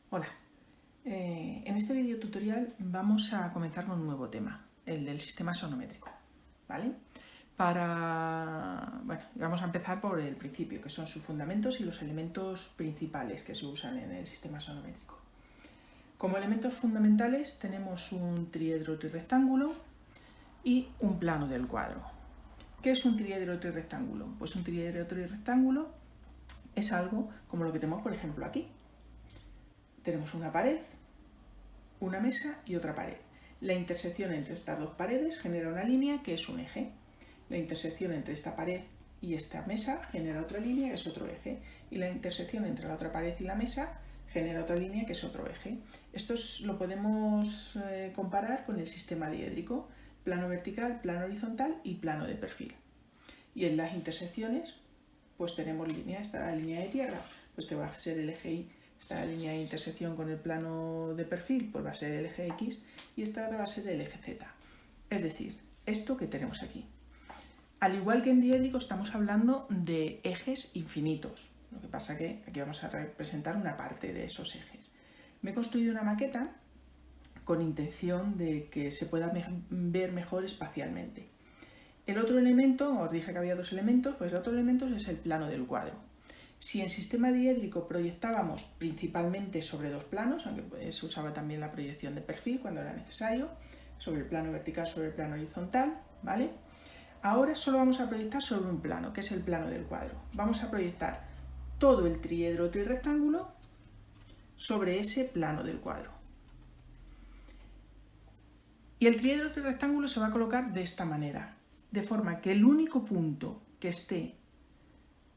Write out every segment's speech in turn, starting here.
Hola, en este video tutorial vamos a comenzar con un nuevo tema, el del sistema sonométrico, ¿vale? Vamos a empezar por el principio, que son sus fundamentos y los elementos principales que se usan en el sistema sonométrico. Como elementos fundamentales tenemos un triedro trirrectángulo y un plano del cuadro. ¿Qué es un triedro trirrectángulo? Pues un triedro trirrectángulo es algo como lo que tenemos, por ejemplo, aquí. Tenemos una pared, una mesa y otra pared. La intersección entre estas dos paredes genera una línea que es un eje. La intersección entre esta pared y esta mesa genera otra línea que es otro eje. Y la intersección entre la otra pared y la mesa genera otra línea que es otro eje. Esto lo podemos comparar con el sistema diédrico: plano vertical, plano horizontal y plano de perfil. Y en las intersecciones pues tenemos línea, esta la línea de tierra, pues que va a ser el eje Y. Esta línea de intersección con el plano de perfil pues va a ser el eje X y esta va a ser el eje Z. Es decir, esto que tenemos aquí. Al igual que en diédrico estamos hablando de ejes infinitos. Lo que pasa que aquí vamos a representar una parte de esos ejes. Me he construido una maqueta con intención de que se pueda ver mejor espacialmente. El otro elemento, os dije que había dos elementos, pues el otro elemento es el plano del cuadro. Si en sistema diédrico proyectábamos principalmente sobre dos planos, aunque se usaba también la proyección de perfil cuando era necesario, sobre el plano vertical, sobre el plano horizontal, ¿vale? Ahora solo vamos a proyectar sobre un plano, que es el plano del cuadro. Vamos a proyectar todo el triedro trirrectángulo sobre ese plano del cuadro. Y el triedro trirrectángulo se va a colocar de esta manera, de forma que el único punto que esté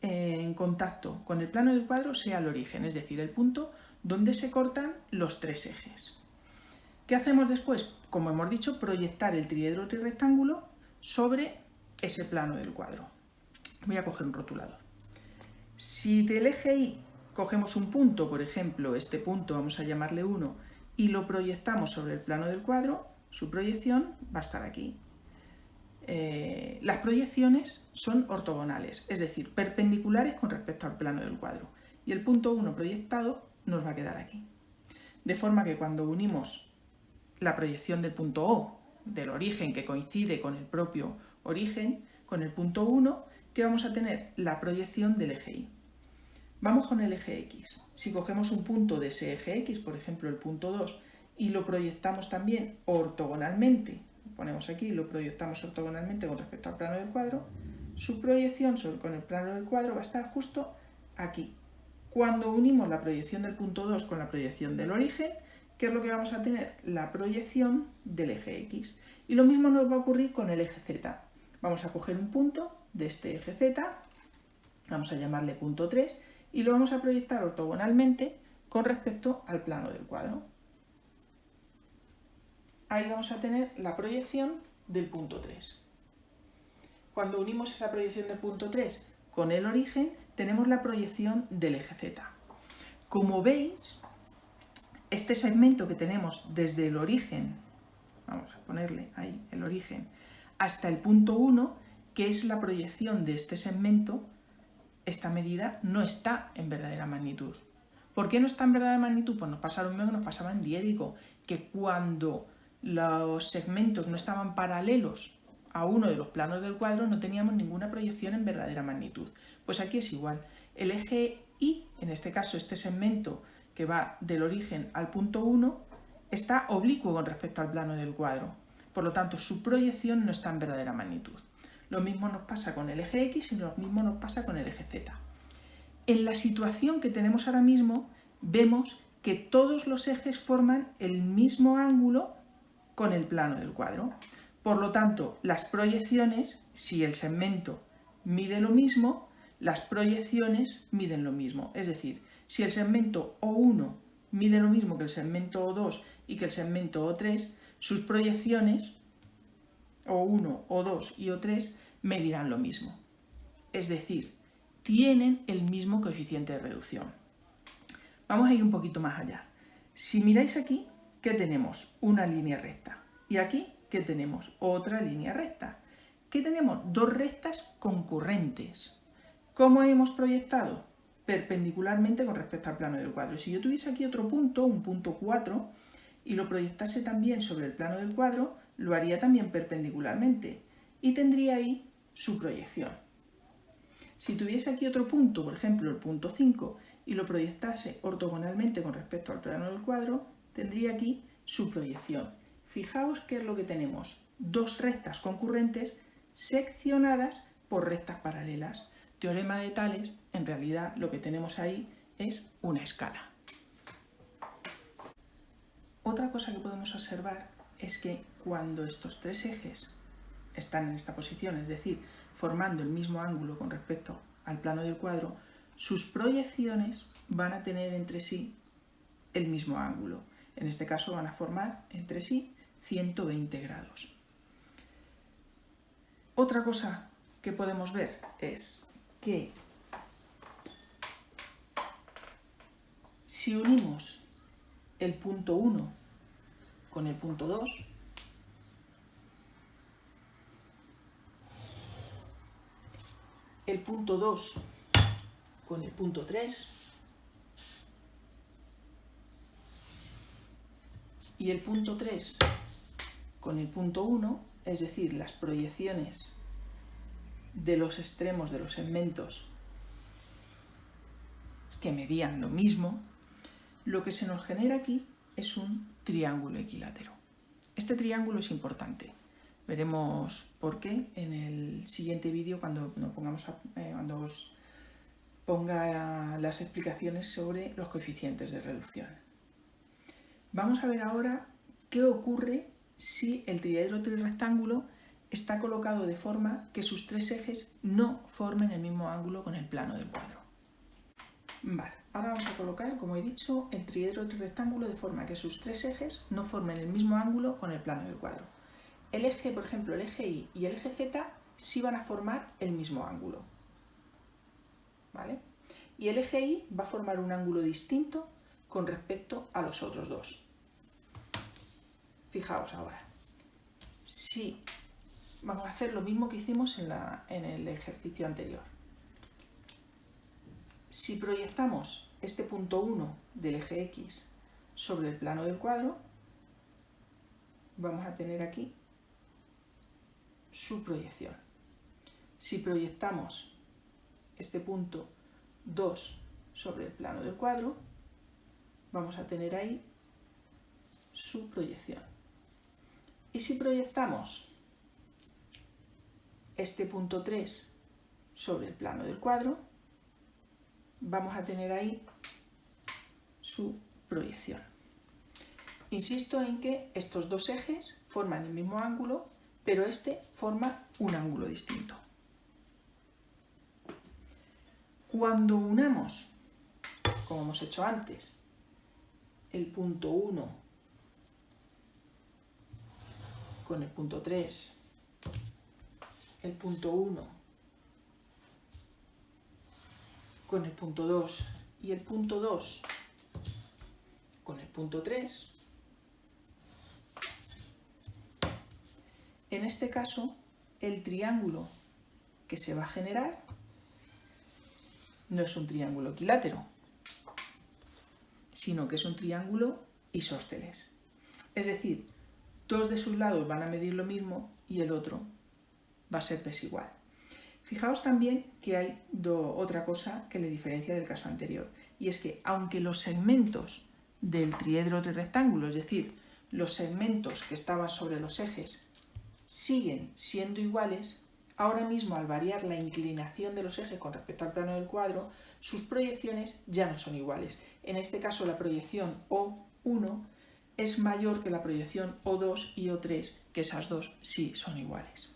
en contacto con el plano del cuadro sea el origen, es decir, el punto donde se cortan los tres ejes. ¿Qué hacemos después? Como hemos dicho, proyectar el triedro trirrectángulo sobre ese plano del cuadro. Voy a coger un rotulador. Si del eje Y cogemos un punto, por ejemplo, este punto vamos a llamarle 1, y lo proyectamos sobre el plano del cuadro, su proyección va a estar aquí. Las proyecciones son ortogonales, es decir, perpendiculares con respecto al plano del cuadro. Y el punto 1 proyectado nos va a quedar aquí. De forma que cuando unimos la proyección del punto O, del origen que coincide con el propio origen, con el punto 1, que vamos a tener la proyección del eje Y. Vamos con el eje X. Si cogemos un punto de ese eje X, por ejemplo el punto 2, y lo proyectamos también ortogonalmente, ponemos aquí, lo proyectamos ortogonalmente con respecto al plano del cuadro, su proyección con el plano del cuadro va a estar justo aquí. Cuando unimos la proyección del punto 2 con la proyección del origen, ¿qué es lo que vamos a tener? La proyección del eje X. Y lo mismo nos va a ocurrir con el eje Z. Vamos a coger un punto de este eje Z, vamos a llamarle punto 3, y lo vamos a proyectar ortogonalmente con respecto al plano del cuadro. Ahí vamos a tener la proyección del punto 3. Cuando unimos esa proyección del punto 3 con el origen, tenemos la proyección del eje Z. Como veis, este segmento que tenemos desde el origen, vamos a ponerle ahí el origen, hasta el punto 1, que es la proyección de este segmento, esta medida no está en verdadera magnitud. ¿Por qué no está en verdadera magnitud? Pues nos pasa lo mismo que nos pasaba en diédrico, que cuando los segmentos no estaban paralelos a uno de los planos del cuadro no teníamos ninguna proyección en verdadera magnitud. Pues aquí es igual. El eje Y, en este caso este segmento que va del origen al punto 1, está oblicuo con respecto al plano del cuadro. Por lo tanto, su proyección no está en verdadera magnitud. Lo mismo nos pasa con el eje X y lo mismo nos pasa con el eje Z. En la situación que tenemos ahora mismo, vemos que todos los ejes forman el mismo ángulo con el plano del cuadro. Por lo tanto, las proyecciones, si el segmento mide lo mismo, las proyecciones miden lo mismo. Es decir, si el segmento O1 mide lo mismo que el segmento O2 y que el segmento O3, sus proyecciones O1, O2 y O3 medirán lo mismo. Es decir, tienen el mismo coeficiente de reducción. Vamos a ir un poquito más allá. Si miráis aquí, ¿qué tenemos? Una línea recta. Y aquí, ¿qué tenemos? Otra línea recta. ¿Qué tenemos? Dos rectas concurrentes. ¿Cómo hemos proyectado? perpendicularmente con respecto al plano del cuadro. Si yo tuviese aquí otro punto, un punto 4, y lo proyectase también sobre el plano del cuadro, lo haría también perpendicularmente y tendría ahí su proyección. Si tuviese aquí otro punto, por ejemplo el punto 5, y lo proyectase ortogonalmente con respecto al plano del cuadro, tendría aquí su proyección. Fijaos qué es lo que tenemos: dos rectas concurrentes seccionadas por rectas paralelas. Teorema de Tales, en realidad lo que tenemos ahí es una escala. Otra cosa que podemos observar es que cuando estos tres ejes están en esta posición, es decir, formando el mismo ángulo con respecto al plano del cuadro, sus proyecciones van a tener entre sí el mismo ángulo. En este caso van a formar entre sí 120 grados. Otra cosa que podemos ver es que si unimos el punto 1 con el punto 2, el punto 2 con el punto 3 y el punto 3 con el punto 1, es decir, las proyecciones de los extremos de los segmentos que medían lo mismo, lo que se nos genera aquí es un triángulo equilátero. Este triángulo es importante. Veremos por qué en el siguiente vídeo cuando os ponga las explicaciones sobre los coeficientes de reducción. Vamos a ver ahora qué ocurre si el triedro trirrectángulo está colocado de forma que sus tres ejes no formen el mismo ángulo con el plano del cuadro. Vale, ahora vamos a colocar, como he dicho, el triedro trirrectángulo de forma que sus tres ejes no formen el mismo ángulo con el plano del cuadro. El eje, por ejemplo, el eje Y y el eje Z sí van a formar el mismo ángulo, ¿vale? Y el eje Y va a formar un ángulo distinto con respecto a los otros dos. Fijaos ahora, si vamos a hacer lo mismo que hicimos en el ejercicio anterior. Si proyectamos este punto 1 del eje X sobre el plano del cuadro, vamos a tener aquí su proyección. Si proyectamos este punto 2 sobre el plano del cuadro, vamos a tener ahí su proyección. Y si proyectamos este punto 3 sobre el plano del cuadro, vamos a tener ahí su proyección. Insisto en que estos dos ejes forman el mismo ángulo, pero este forma un ángulo distinto. Cuando unamos, como hemos hecho antes, el punto 1 con el punto 3, el punto 1 con el punto 2 y el punto 2 con el punto 3, en este caso el triángulo que se va a generar no es un triángulo equilátero, sino que es un triángulo isósceles. Es decir, dos de sus lados van a medir lo mismo y el otro va a ser desigual. Fijaos también que hay otra cosa que le diferencia del caso anterior, y es que aunque los segmentos del triedro trirrectángulo, es decir, los segmentos que estaban sobre los ejes, siguen siendo iguales, ahora mismo al variar la inclinación de los ejes con respecto al plano del cuadro, sus proyecciones ya no son iguales. En este caso la proyección O1 es mayor que la proyección O2 y O3, que esas dos sí son iguales.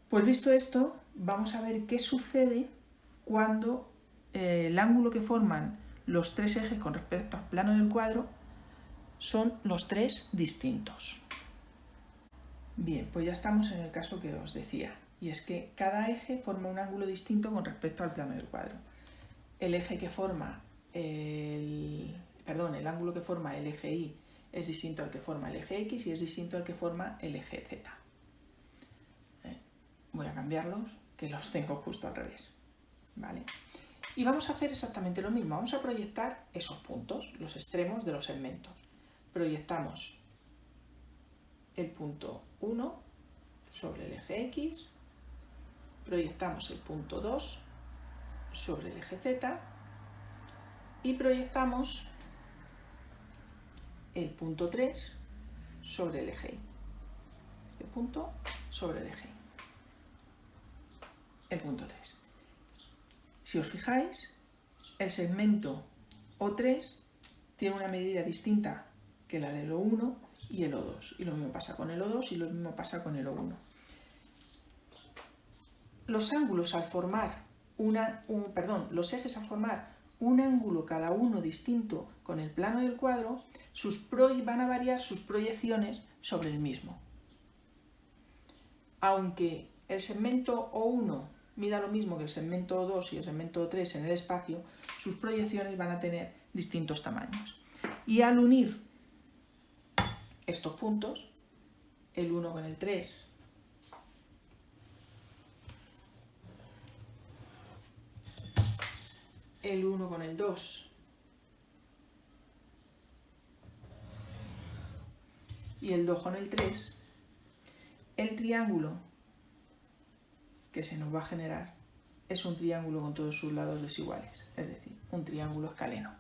Pues visto esto, vamos a ver qué sucede cuando el ángulo que forman los tres ejes con respecto al plano del cuadro son los tres distintos. Bien, pues ya estamos en el caso que os decía, y es que cada eje forma un ángulo distinto con respecto al plano del cuadro. El eje que forma el ángulo que forma el eje Y es distinto al que forma el eje X y es distinto al que forma el eje Z. Voy a cambiarlos, que los tengo justo al revés, ¿vale? Y vamos a hacer exactamente lo mismo, vamos a proyectar esos puntos, los extremos de los segmentos. Proyectamos el punto 1 sobre el eje X, proyectamos el punto 2 sobre el eje Z y proyectamos el punto 3 sobre el eje Y. Este punto sobre el eje Y. El punto 3. Si os fijáis, el segmento O3 tiene una medida distinta que la del O1 y el O2. Y lo mismo pasa con el O2 y lo mismo pasa con el O1. Los ángulos al formar los ejes al formar un ángulo cada uno distinto con el plano del cuadro, van a variar sus proyecciones sobre el mismo. Aunque el segmento O1 mida lo mismo que el segmento O2 y el segmento O3 en el espacio, sus proyecciones van a tener distintos tamaños. Y al unir estos puntos, el 1 con el 3, el 1 con el 2 y el 2 con el 3, el triángulo que se nos va a generar es un triángulo con todos sus lados desiguales, es decir, un triángulo escaleno.